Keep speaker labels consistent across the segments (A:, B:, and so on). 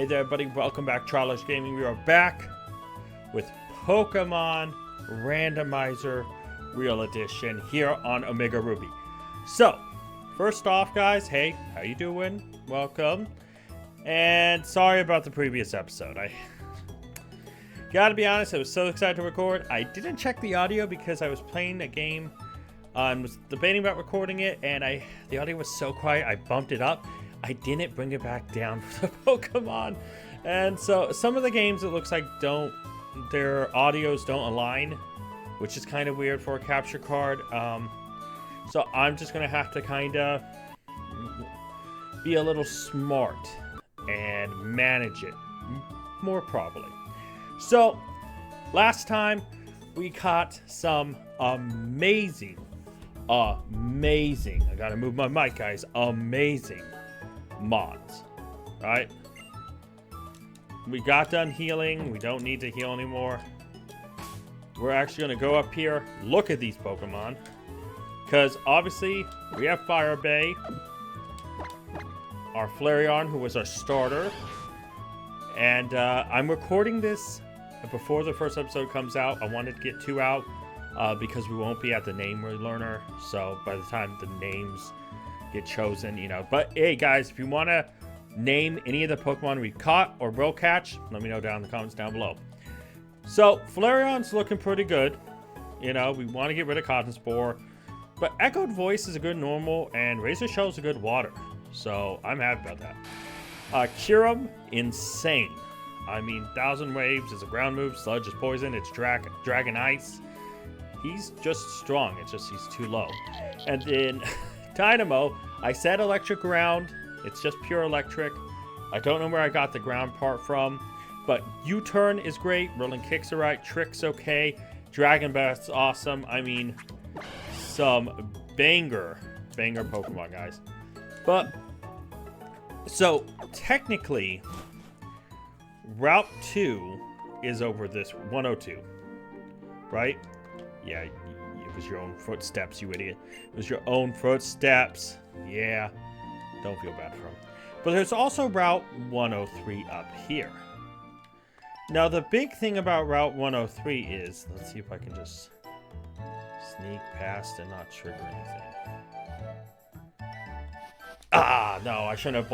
A: Hey there, everybody. Welcome back to Travelers Gaming. We are back with Pokemon Randomizer Real Edition here on Omega Ruby. So, first off, guys, hey, how you doing? Welcome. And sorry about the previous episode. I gotta be honest, I was so excited to record. I didn't check the audio because I was playing a game. I was debating about recording it, and the audio was so quiet, I bumped it up. I didn't bring it back down for the Pokemon. And so some of the games, it looks like their audios don't align, which is kind of weird for a capture card. So I'm just going to have to kind of be a little smart and manage it more properly. So last time we caught some amazing, I got to move my mic, guys, amazing mods, right? We got done healing. We don't need to heal anymore. We're actually going to go up here, look at these Pokemon, because obviously we have Fire Bay, our Flareon, who was our starter, and I'm recording this before the first episode comes out. I wanted to get 2 out because we won't be at the name learner, so by the time the names get chosen, you know. But hey, guys, if you want to name any of the Pokemon we've caught or will catch, let me know down in the comments down below. So Flareon's looking pretty good. You know, we want to get rid of Cotton Spore, but Echoed Voice is a good normal, and Razor Shell is a good water, so I'm happy about that. Kyurem, insane. I mean, 1,000 Waves is a ground move. Sludge is poison. It's Dragon Ice. He's just strong. It's just he's too low. And then Dynamo, I said electric ground. It's just pure electric. I don't know where I got the ground part from, but U-turn is great. Rolling Kick's alright. Trick's okay. Dragon Breath's awesome. I mean, some banger Pokemon, guys. But so technically, Route 2 is over this 102, right? Yeah, it was your own footsteps, you idiot. It was your own footsteps. Yeah, don't feel bad for him. But there's also Route 103 up here. Now, the big thing about Route 103 is, let's see if I can just sneak past and not trigger anything. Ah, no, I shouldn't have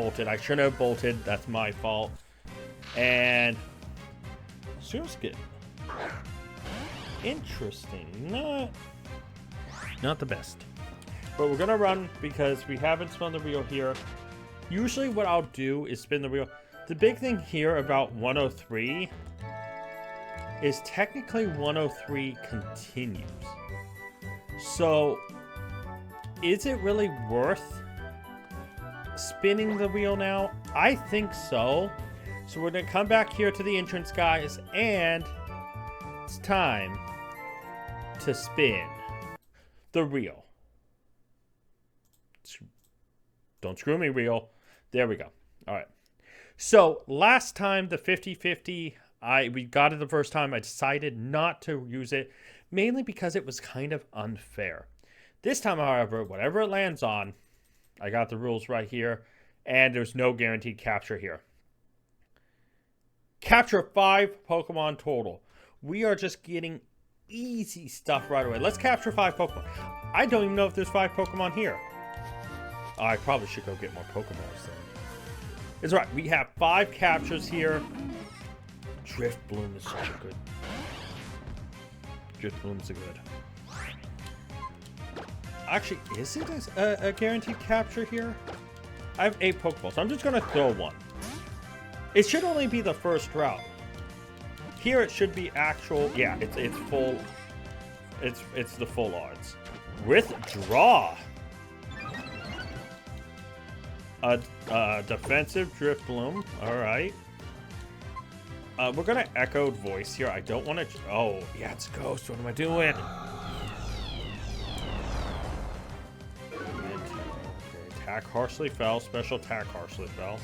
A: bolted. That's my fault. And Surskit. Interesting. Not the best. But we're gonna run because we haven't spun the wheel here. Usually what I'll do is spin the wheel. The big thing here about 103 is technically 103 continues. So is it really worth spinning the wheel now? I think so. So we're gonna come back here to the entrance, guys, and it's time to spin the wheel. Don't screw me, wheel. There we go. All right. So last time, the 50-50, we got it the first time. I decided not to use it, mainly because it was kind of unfair. This time, however, whatever it lands on, I got the rules right here, and there's no guaranteed capture here. Capture 5 Pokemon total. We are just getting easy stuff right away. Let's capture 5 Pokemon. I don't even know if there's 5 Pokemon here. I probably should go get more Pokeballs then. It's right. We have 5 captures here. Drifblim is such a good. Drifblim's a good. Actually, is it a guaranteed capture here? I have 8 Pokeballs. I'm just gonna throw one. It should only be the first route. Here it should be actual. Yeah, it's full. It's the full odds. Withdraw. A defensive Drifblim. All right. We're gonna Echoed Voice here. I don't want to. Oh, yeah, it's Ghost. What am I doing? Okay, attack harshly fell. Special attack harshly fell.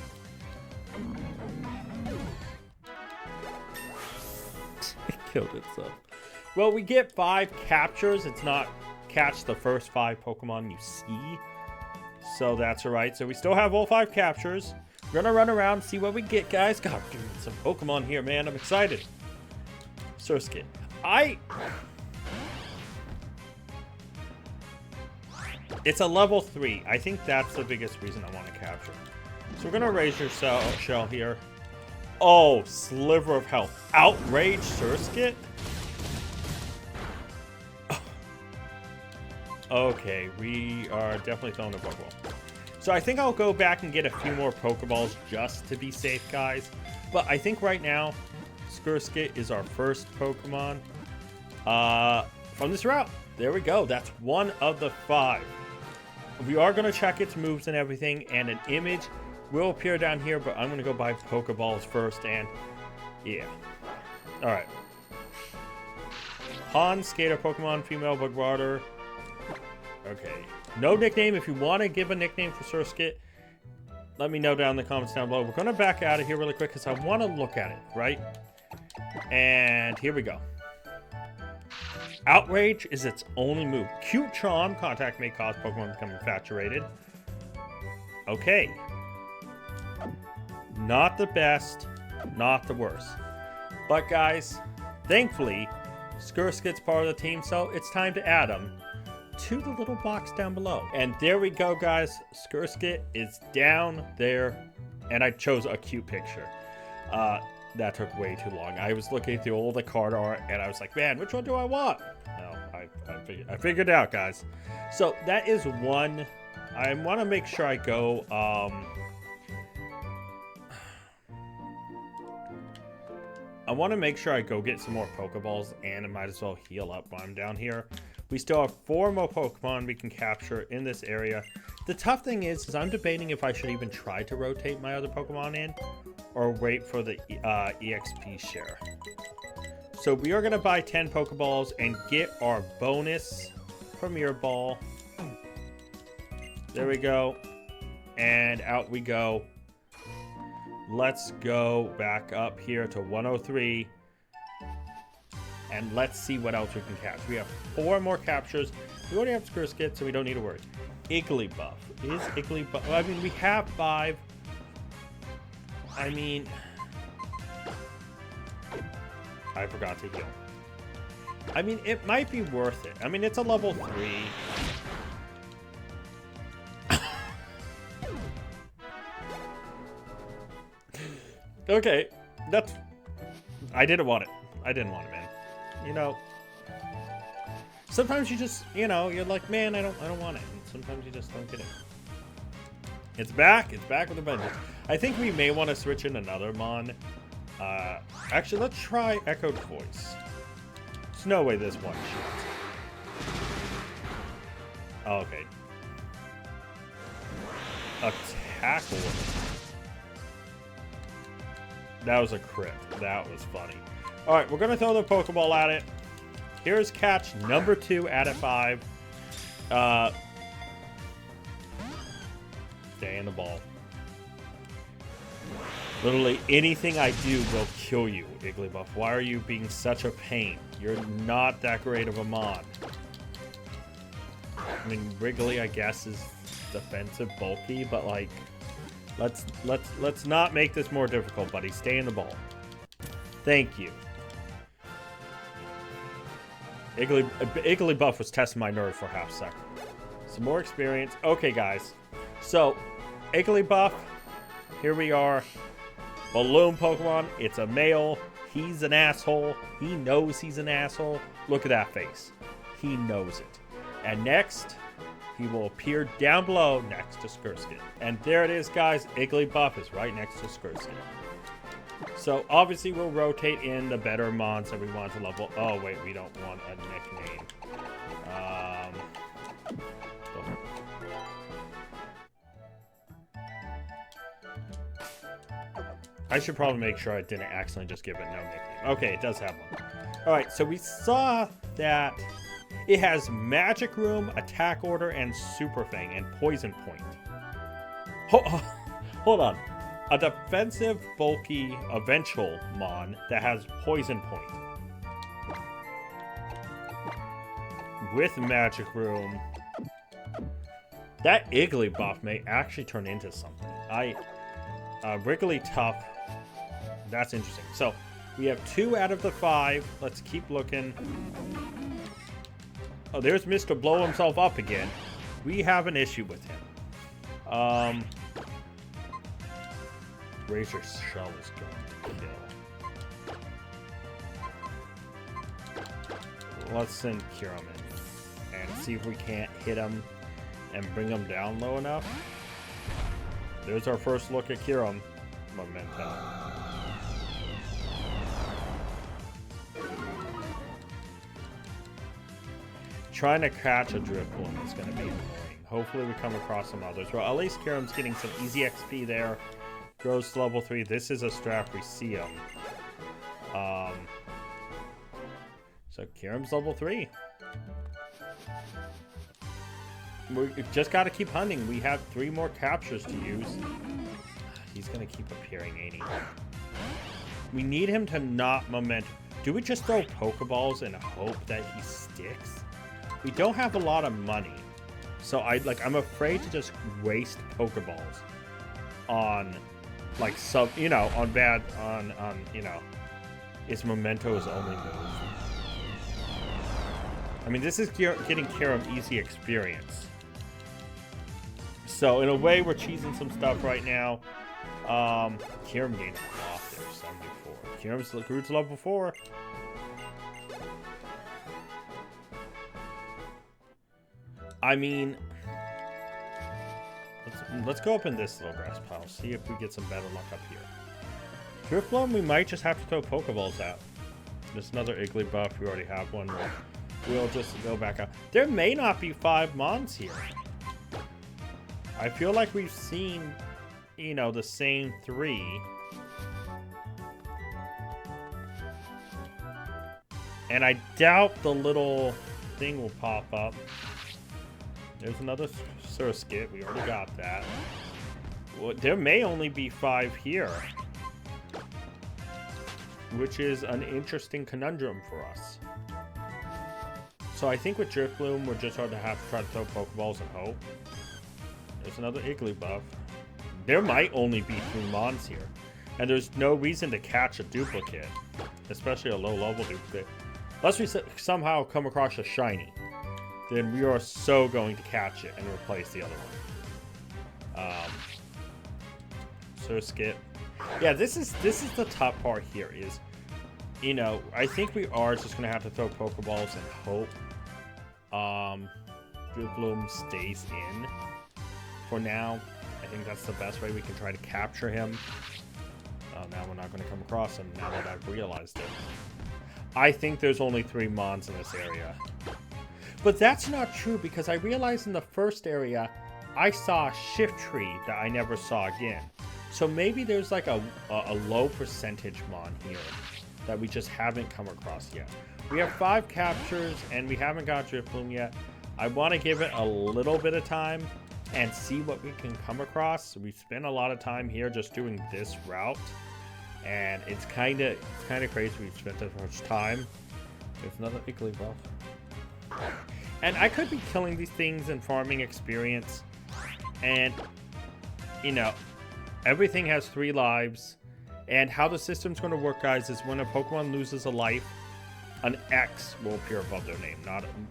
A: It killed itself. Well, we get 5 captures. It's not catch the first 5 Pokemon you see. So that's alright. So we still have all 5 captures. We're gonna run around, see what we get, guys. God, dude, some Pokemon here, man. I'm excited. Surskit. It's a level 3. I think that's the biggest reason I want to capture. So we're gonna raise your shell here. Oh, sliver of health. Outrage Surskit? Okay, we are definitely throwing a Pokeball. So I think I'll go back and get a few more Pokeballs just to be safe, guys. But I think right now, Surskit is our first Pokemon from this route. There we go. That's one of the 5. We are going to check its moves and everything, and an image will appear down here, but I'm going to go buy Pokeballs first, and yeah. Alright. Han, Skater, Pokemon, Female, Bug Water. Okay. No nickname. If you want to give a nickname for Surskit, let me know down in the comments down below. We're going to back out of here really quick because I want to look at it, right? And here we go. Outrage is its only move. Cute Charm. Contact may cause Pokemon to become infatuated. Okay. Not the best. Not the worst. But guys, thankfully, Surskit's part of the team, so it's time to add him to the little box down below. And there we go, guys. Surskit is down there. And I chose a cute picture. That took way too long. I was looking through all the card art, and I was like, man, which one do I want? No, I figured it out, guys. So that is one. I want to make sure I go, I want to make sure I go get some more Pokeballs, and I might as well heal up while I'm down here. We still have 4 more Pokemon we can capture in this area. The tough thing is I'm debating if I should even try to rotate my other Pokemon in, or wait for the EXP share. So we are going to buy 10 Pokeballs and get our bonus Premier Ball. There we go. And out we go. Let's go back up here to 103. And let's see what else we can catch. We have 4 more captures. We already have Surskit, so we don't need to worry. Igglybuff. Is Igglybuff... I mean, we have 5. I mean... I forgot to heal. I mean, it might be worth it. I mean, it's a level 3. Okay, that's... I didn't want it. I didn't want it, man. You know, sometimes you just, you know, you're like, man, I don't want it. And sometimes you just don't get it. It's back. It's back with a vengeance. I think we may want to switch in another Mon. Actually, let's try Echoed Voice. There's no way this one shoots. Oh, okay. Attack Order. That was a crit. That was funny. Alright, we're going to throw the Pokeball at it. Here's catch number 2 out of 5. Stay in the ball. Literally anything I do will kill you, Igglybuff. Why are you being such a pain? You're not that great of a Mon. I mean, Wrigley, I guess, is defensive bulky, but like, let's not make this more difficult, buddy. Stay in the ball. Thank you. Igglybuff was testing my nerve for half a second. Some more experience. Okay, guys. So, Igglybuff, here we are. Balloon Pokemon. It's a male. He's an asshole. He knows he's an asshole. Look at that face. He knows it. And next, he will appear down below next to Surskit. And there it is, guys. Igglybuff is right next to Surskit. So, obviously, we'll rotate in the better mons that we want to level. Oh, wait, we don't want a nickname. I should probably make sure I didn't accidentally just give it no nickname. Okay, it does have one. Alright, so we saw that it has Magic Room, Attack Order, and Super Fang, and Poison Point. Hold on. A defensive, bulky, eventual Mon that has Poison Point. With Magic Room. That Igglybuff may actually turn into something. Wigglytuff. That's interesting. So we have 2 out of the 5. Let's keep looking. Oh, there's Mr. Blow himself up again. We have an issue with him. Razor Shell is going to kill. Let's send Kiram in and see if we can't hit him and bring him down low enough. There's our first look at Kiram. Momentum. Trying to catch a Drifblim is going to be annoying. Hopefully we come across some others. Well, at least Kiram's getting some easy XP there. Grows to level 3. This is a strap. We see him. So Kiram's level 3. We just got to keep hunting. We have 3 more captures to use. He's going to keep appearing, ain't he? We need him to not momentum. Do we just throw Pokeballs and hope that he sticks? We don't have a lot of money. So I'm afraid to just waste Pokeballs on like his Memento's only move. I mean, this is getting Kiram easy experience. So in a way, we're cheesing some stuff right now. Kiram gained a lot there, 74. Kiram's grew to level 4. I mean, let's go up in this little grass pile, see if we get some better luck up here. Drifblim, we might just have to throw Pokeballs out. There's another Igglybuff. We already have one. We'll just go back out. There may not be 5 Mons here. I feel like we've seen, the same 3. And I doubt the little thing will pop up. There's another Surskit. We already got that. Well, there may only be 5 here. Which is an interesting conundrum for us. So I think with Drifblim, we're just going to have to try to throw Pokeballs and hope. There's another Igglybuff. There might only be 3 Mons here. And there's no reason to catch a duplicate. Especially a low-level duplicate. Unless we somehow come across a shiny. Then we are so going to catch it and replace the other one. So skip. Yeah, this is the tough part here is, I think we are just going to have to throw Pokeballs and hope Drifblim stays in for now. I think that's the best way we can try to capture him. Now we're not going to come across him now that I've realized it. I think there's only 3 Mons in this area. But that's not true because I realized in the first area, I saw a Shift Tree that I never saw again. So maybe there's like a low percentage Mon here that we just haven't come across yet. We have 5 captures and we haven't got Drifblim yet. I want to give it a little bit of time and see what we can come across. We spent a lot of time here just doing this route. And it's kind of crazy we spent that much time. There's another Igglybuff. And I could be killing these things and farming experience. And, everything has 3 lives. And how the system's going to work, guys, is when a Pokemon loses a life, an X will appear above their name.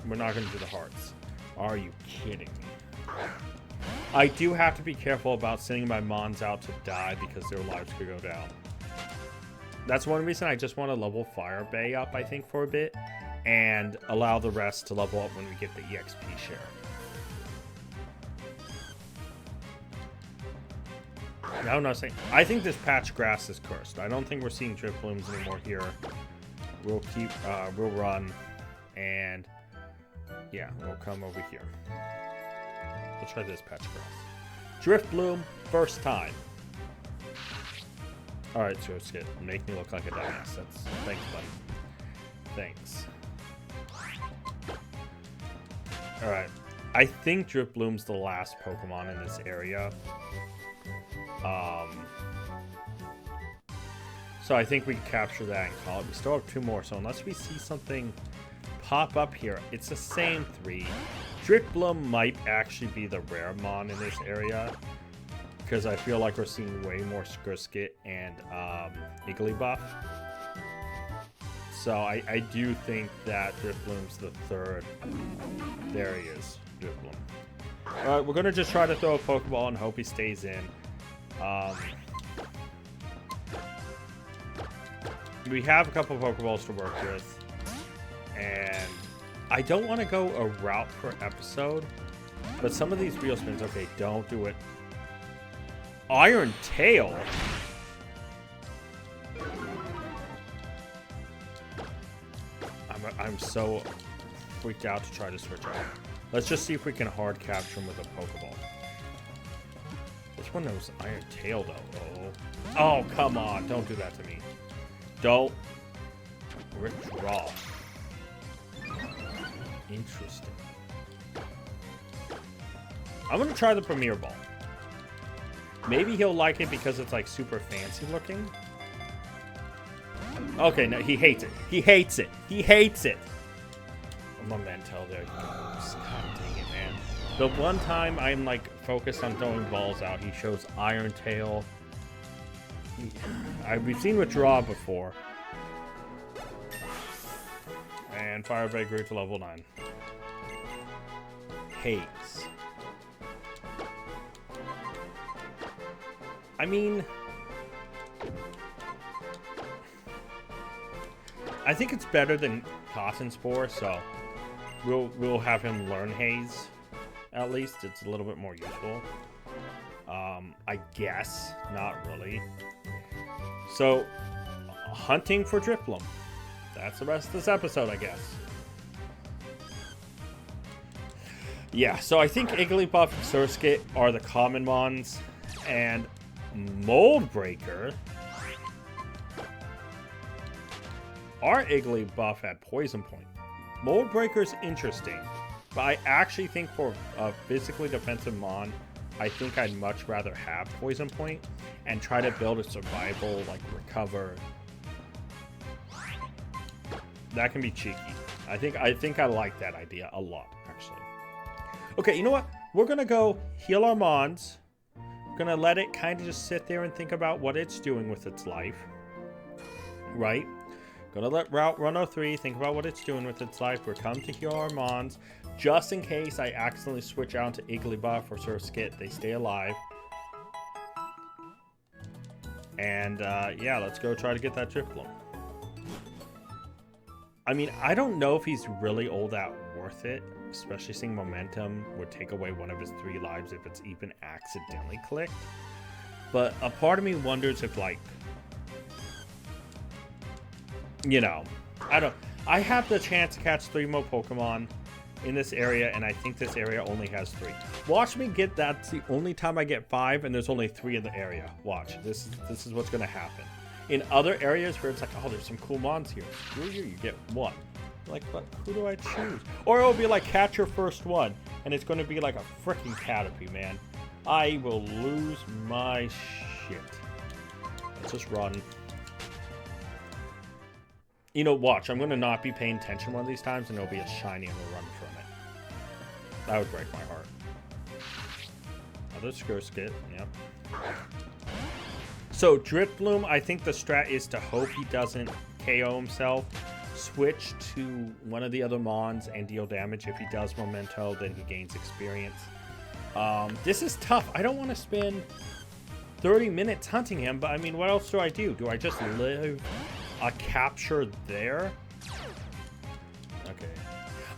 A: We're not going to do the hearts. Are you kidding me? I do have to be careful about sending my Mons out to die because their lives could go down. That's one reason I just want to level Fire Bay up, I think, for a bit. And allow the rest to level up when we get the EXP share. No, I'm not saying... I think this patch grass is cursed. I don't think we're seeing Drifblims anymore here. We'll keep... we'll run. And... yeah, we'll come over here. We'll try this patch grass. Drifblim, first time. Alright, so it's good. Make me look like a dumbass. Thanks, buddy. Thanks. Alright. I think Drifblim's the last Pokemon in this area. So I think we can capture that and call it. We still have 2 more, so unless we see something pop up here, it's the same 3. Drifblim might actually be the rare Mon in this area. because I feel like we're seeing way more Skirskit and Igglybuff. So I do think that Drifblim's the third. There he is, Drifblim. Alright, we're going to just try to throw a Pokeball and hope he stays in. We have a couple Pokeballs to work with. And I don't want to go a route per episode. But some of these wheel spins, okay, don't do it. Iron Tail? I'm so freaked out to try to switch out. Let's just see if we can hard capture him with a Pokeball. This one knows Iron Tail, though. Oh, come on. Don't do that to me. Don't. Withdraw. Interesting. I'm going to try the Premier Ball. Maybe he'll like it because it's like super fancy looking. Okay, no, he hates it. He hates it. He hates it. Memento, there he goes. God dang it, man. The one time I'm like focused on throwing balls out, he shows Iron Tail. We've seen Withdraw before. And Fire Bite grew to level 9. Haze. I mean, I think it's better than Cotton Spore, so we'll have him learn Haze. At least it's a little bit more useful. I guess not really. So, hunting for Drifblim. That's the rest of this episode, I guess. Yeah, so I think Igglybuff and Surskit are the common mons, and Mold Breaker. Our Igglybuff had Poison Point. Mold Breaker is interesting, but I actually think for a physically defensive mon, I think I'd much rather have Poison Point and try to build a survival, like recover. That can be cheeky. I think I like that idea a lot, actually. Okay, you know what? We're gonna go heal our mons. Gonna let it kind of just sit there and think about what it's doing with its life. Right? Gonna let Route 103 think about what it's doing with its life. We're come to heal our mons. Just in case I accidentally switch out to Igglybuff or Surskit, they stay alive. And yeah, let's go try to get that Drifblim. I mean, I don't know if he's really all that worth it, especially seeing Momentum would take away one of his 3 lives if it's even accidentally clicked. But a part of me wonders if, like, you know, I have the chance to catch 3 more Pokemon in this area, and I think this area only has 3. Watch me get that. That's the only time I get 5, and there's only 3 in the area. Watch. This is what's going to happen. In other areas where it's like, oh, there's some cool mons here. Screw you get 1. Like, but who do I choose? Or it'll be like, catch your first one, and it's going to be like a freaking Caterpie, man. I will lose my shit. Let's just run. You know, watch. I'm going to not be paying attention one of these times, and it'll be a shiny, and we'll run from it. That would break my heart. Another Skirskit, yep. So, Drifblim, I think the strat is to hope he doesn't KO himself. Switch to one of the other mons and deal damage. If he does Memento, then he gains experience. This is tough. I don't want to spend 30 minutes hunting him, but I mean, what else do I do? Do I just live a capture there? Okay.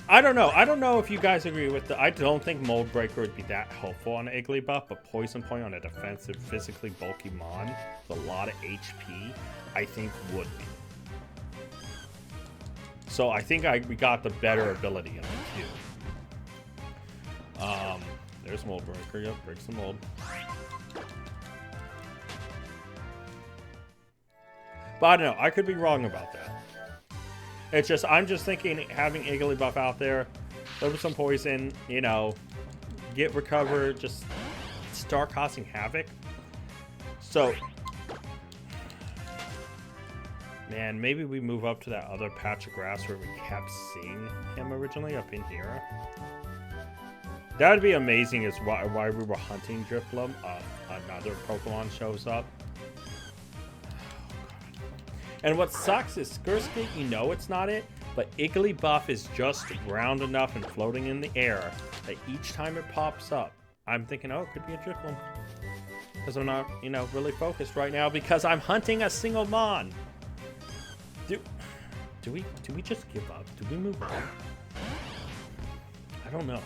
A: I don't know. I don't know if you guys agree with the... I don't think Mold Breaker would be that helpful on an Igglybuff, but Poison Point on a defensive, physically bulky mon with a lot of HP, I think would be. So I think we got the better ability in the queue. There's Mold Breaker. Yep, breaks the mold. But I don't know. I could be wrong about that. It's just, I'm just thinking having Igglybuff out there, deliver some poison, you know, get recover, just start causing havoc. So, man, maybe we move up to that other patch of grass where we kept seeing him originally up in here. That would be amazing is why we were hunting Drifblim. Another Pokemon shows up. And what sucks is Skurskit, you know it's not it, but Igglybuff is just round enough and floating in the air that each time it pops up, I'm thinking, oh, it could be a Drifblim. Because I'm not, you know, really focused right now because I'm hunting a single Mon. Do we just give up? Do we move on? I don't know.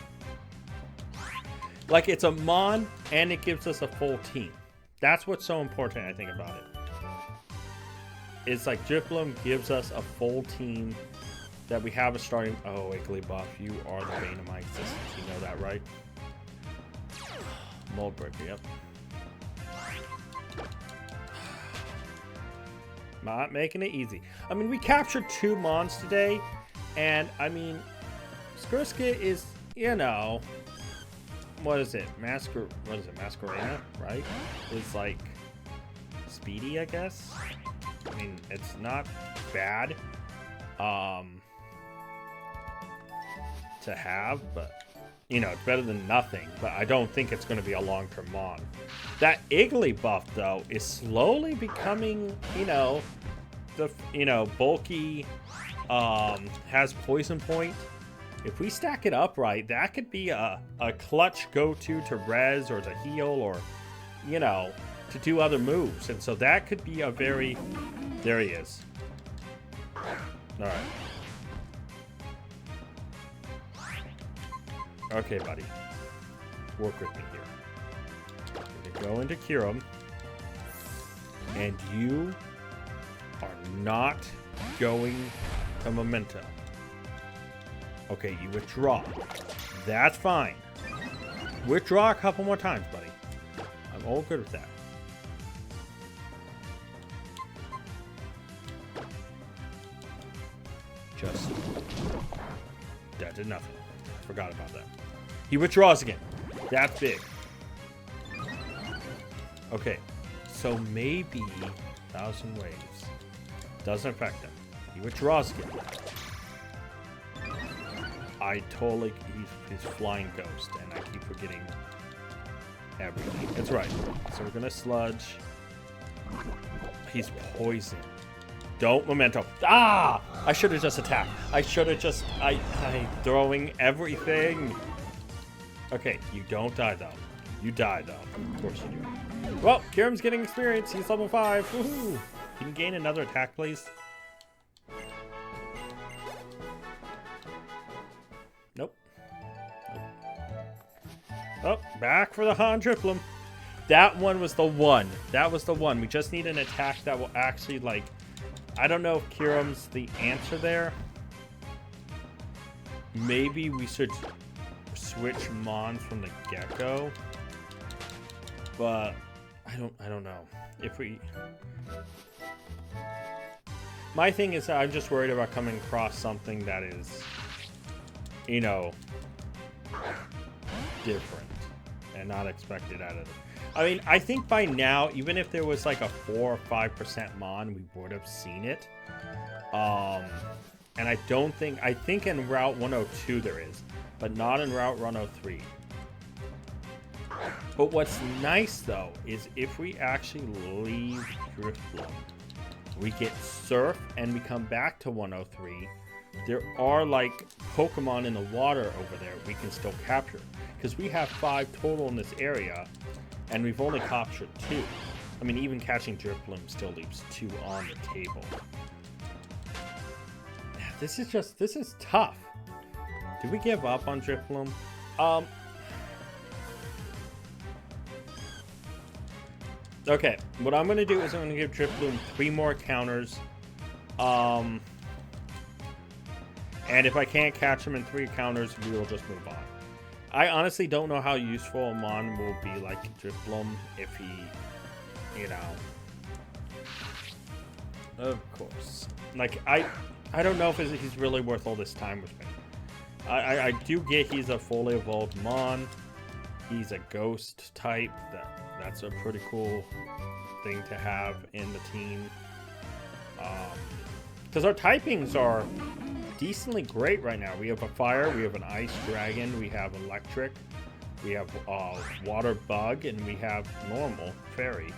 A: Like, it's a Mon, and it gives us a full team. That's what's so important, I think, about it. It's like Drifblim gives us a full team that we have a starting... Oh, Igglybuff, you are the bane of my existence. You know that, right? Mold Breaker, yep. Not making it easy. I mean, we captured 2 Mons today, and, I mean, Skurskit is, you know... What is it? Masquerena, right? It's like speedy, I guess. I mean, it's not bad to have, but you know, it's better than nothing. But I don't think it's going to be a long-term Mon. That Igglybuff though is slowly becoming, you know, bulky, has poison point. If we stack it up right, that could be a clutch go-to to res or to heal or, you know, to do other moves. And so that could be a very... There he is. Alright. Okay, buddy. Work with me here. We're going to go into Kyurem. And you are not going to Memento. Okay, you withdraw. That's fine. Withdraw a couple more times, buddy. I'm all good with that. Just... That did nothing. Forgot about that. He withdraws again. That's big. Okay. So maybe 1,000 Waves doesn't affect him. He withdraws again. I totally... He's Flying Ghost, and I keep forgetting everything. That's right. So we're gonna Sludge. He's Poison. Don't Memento. Ah! I should have just attacked. I should have just... I'm throwing everything. Okay, you don't die, though. You die, though. Of course you do. Well, Kyurem's getting experience. He's level 5. Woohoo! Can you gain another attack, please? Nope. Oh, back for the Han Drifblim. That one was the one. That was the one. We just need an attack that will actually, like... I don't know if Kyurem's the answer there. Maybe we should switch Mon from the get-go. But I don't know. If we... My thing is I'm just worried about coming across something that is, you know, different and not expected out of it. I mean, I think by now, even if there was like a 4 or 5% Mon, we would have seen it. And I don't think... I think in Route 102 there is, but not in Route 103. But what's nice, though, is if we actually leave Drifblim, we get Surf and we come back to 103, there are, like, Pokemon in the water over there we can still capture. Because we have 5 total in this area, and we've only captured 2. I mean, even catching Drifblim still leaves 2 on the table. This is tough. Did we give up on Drifblim? Okay, what I'm going to do is I'm going to give Drifblim 3 more counters. And if I can't catch him in 3 counters, we will just move on. I honestly don't know how useful a Mon will be like Drifblim if he, you know... Of course. Like, I don't know if he's really worth all this time with me. I do get he's a fully evolved Mon. He's a ghost type. That's a pretty cool thing to have in the team. Because our typings are decently great right now. We have a fire, we have an ice dragon, we have electric, we have water bug, and we have normal fairy.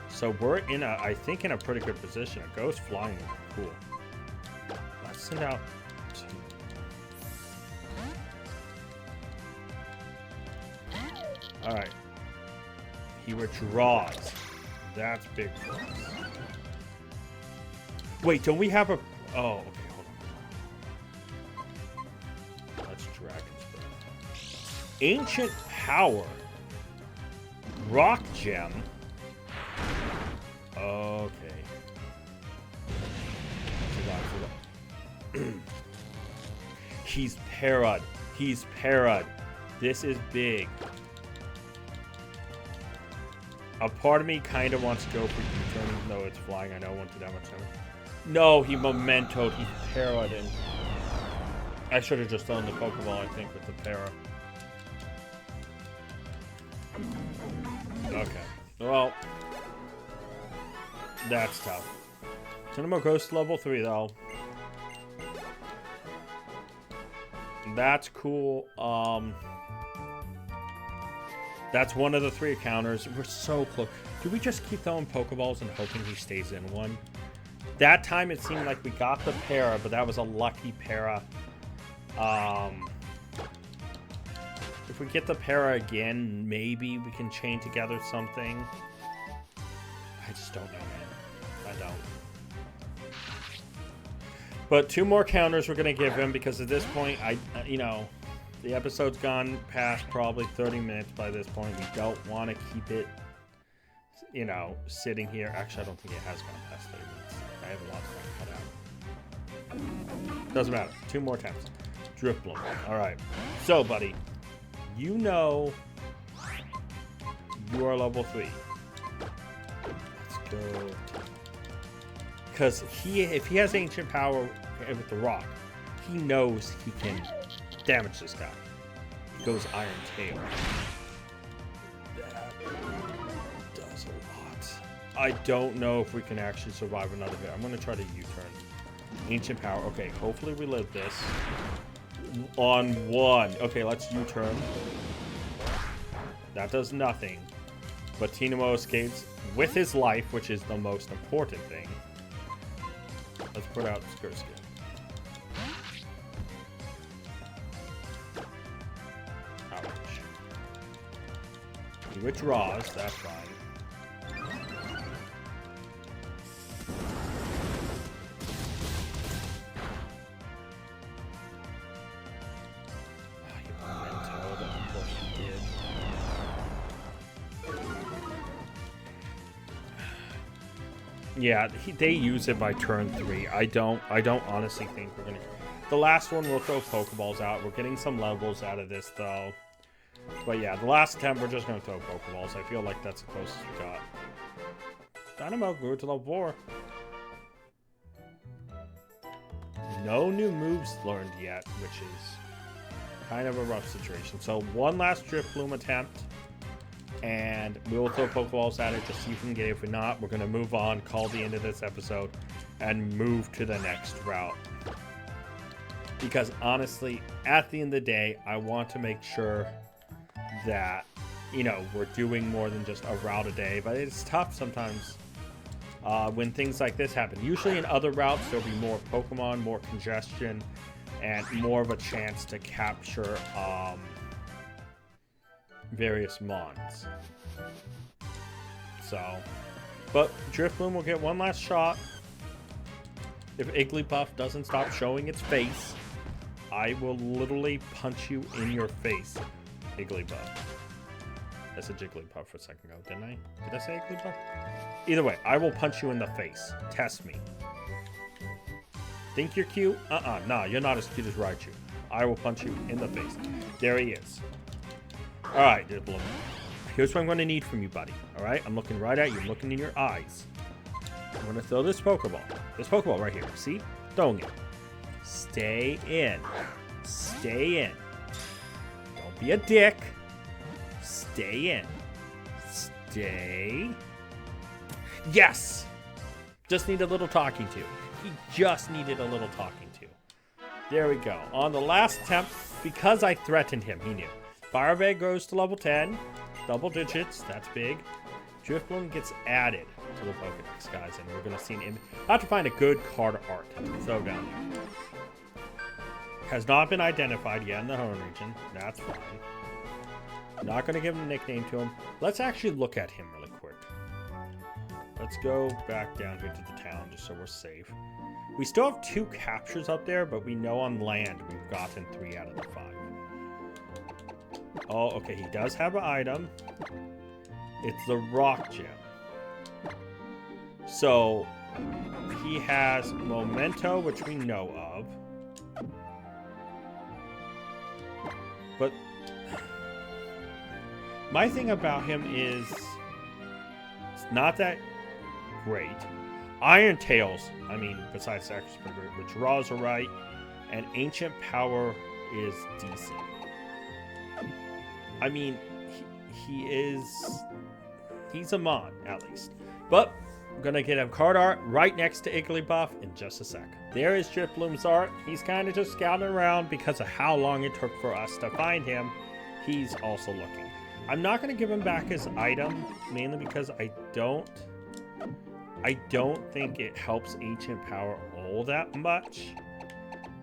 A: So we're in a, I think, in a pretty good position. A ghost flying would be cool. Let's send out. All right. He withdraws. That's big for us. Wait, don't we have a? Oh, okay. Hold on. Let's Dragon Spread. Ancient Power. Rock Gem. Okay. He's parad. He's parad. This is big. A part of me kind of wants to go for U-turn, even though it's flying. I know it won't do that much damage. No, he mementoed. He parad, and I should have just thrown the Pokeball, I think, with the para. Okay. Well, that's tough. Cinema goes to level 3, though. That's cool. That's one of the 3 encounters. We're so close. Do we just keep throwing Pokeballs and hoping he stays in one? That time it seemed like we got the para, but that was a lucky para. If we get the para again, maybe we can chain together something. I just don't know, man. I don't. But 2 more counters we're going to give him, because at this point, you know, the episode's gone past probably 30 minutes by this point. We don't want to keep it, you know, sitting here. Actually, I don't think it has gone past 30 minutes. I have a lot of time cut out. Doesn't matter. 2 more times. Drifblim. All right. So, buddy, you know you are level 3. Let's go. Because if he has Ancient Power with the rock, he knows he can damage this guy. He goes Iron Tail. That does a lot. I don't know if we can actually survive another hit. I'm going to try to U-turn. Ancient Power. Okay, hopefully we live this. On 1. Okay, let's U-turn. That does nothing. But Tinamo escapes with his life, which is the most important thing. Let's put out Skurskin. He withdraws, that's fine. Yeah, they use it by turn 3. I don't honestly think we're gonna. The last one we'll throw Pokeballs out. We're getting some levels out of this though. But yeah, the last attempt we're just gonna throw Pokeballs. I feel like that's the closest we got. Dynamo grew to level 4. No new moves learned yet, which is kind of a rough situation. So 1 last Drifblim attempt. And we'll throw Pokeballs at it, just see if we can get it. If we're not, we're going to move on, call the end of this episode, and move to the next route. Because honestly, at the end of the day, I want to make sure that, you know, we're doing more than just a route a day. But it's tough sometimes when things like this happen. Usually in other routes, there'll be more Pokemon, more congestion, and more of a chance to capture various mons. So, but Drifblim will get 1 last shot. If Igglybuff doesn't stop showing its face, I will literally punch you in your face, Igglybuff. I said Jigglypuff for a second ago, didn't I? Did I say Igglybuff? Either way, I will punch you in the face. Test me. Think you're cute? Nah, you're not as cute as Raichu. I will punch you in the face. There he is. Alright, Drifblim. Here's what I'm going to need from you, buddy. Alright? I'm looking right at you. I'm looking in your eyes. I'm going to throw this Pokeball. This Pokeball right here. See? Throwing it. Stay in. Stay in. Don't be a dick. Stay in. Stay. Yes! Just need a little talking to. He just needed a little talking to. There we go. On the last attempt, because I threatened him, he knew. Firebag goes to level 10. Double digits. That's big. Driftblim gets added to the Pokedex, guys. And we're going to see an image. I have to find a good card art to throw down there. Has not been identified yet in the home region. That's fine. Not going to give him a nickname to him. Let's actually look at him really quick. Let's go back down here to the town just so we're safe. We still have 2 captures up there, but we know on land we've gotten 3 out of the 5. Oh, okay, he does have an item. It's the rock gem. So, he has Memento, which we know of. But my thing about him is it's not that great. Iron Tails, I mean, besides Expert, the draws are right, and Ancient Power is decent. I mean, he's a Mon, at least. But I'm going to get him card art right next to Igglybuff in just a sec. There is Drifblim's art. He's kind of just scouting around because of how long it took for us to find him. He's also looking. I'm not going to give him back his item, mainly because I don't think it helps Ancient Power all that much.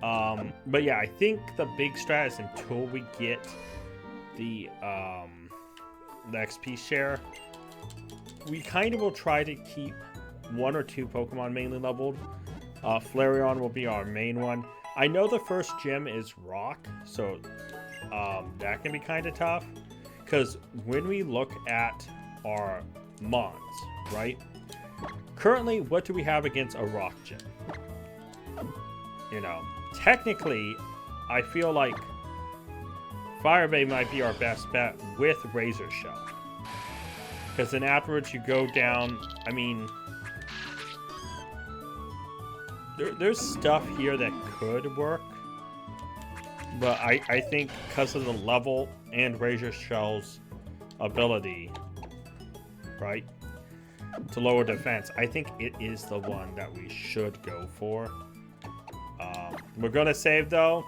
A: But yeah, I think the big strat is until we get the XP share, we kind of will try to keep 1 or 2 Pokemon mainly leveled. Flareon will be our main one. I know the first gym is Rock, so that can be kind of tough. Because when we look at our Mons, right? Currently, what do we have against a Rock gym? You know, technically, I feel like Firebay might be our best bet with Razor Shell. Because then afterwards you go down, I mean, there's stuff here that could work. But I think because of the level and Razor Shell's ability, right, to lower defense, I think it is the one that we should go for. We're going to save, though.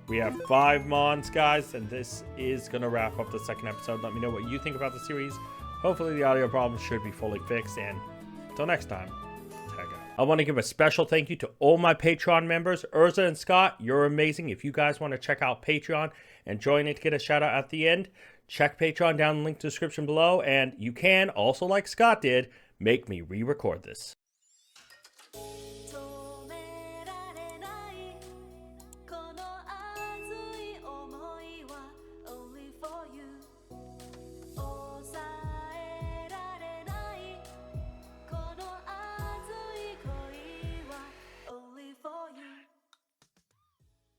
A: We have 5 Mons, guys, and this is going to wrap up the second episode. Let me know what you think about the series. Hopefully the audio problem should be fully fixed, and until next time, tag out. I want to give a special thank you to all my Patreon members. Urza and Scott, you're amazing. If you guys want to check out Patreon and join it to get a shout out at the end, check Patreon down in the link description below, and you can, also like Scott did, make me re-record this.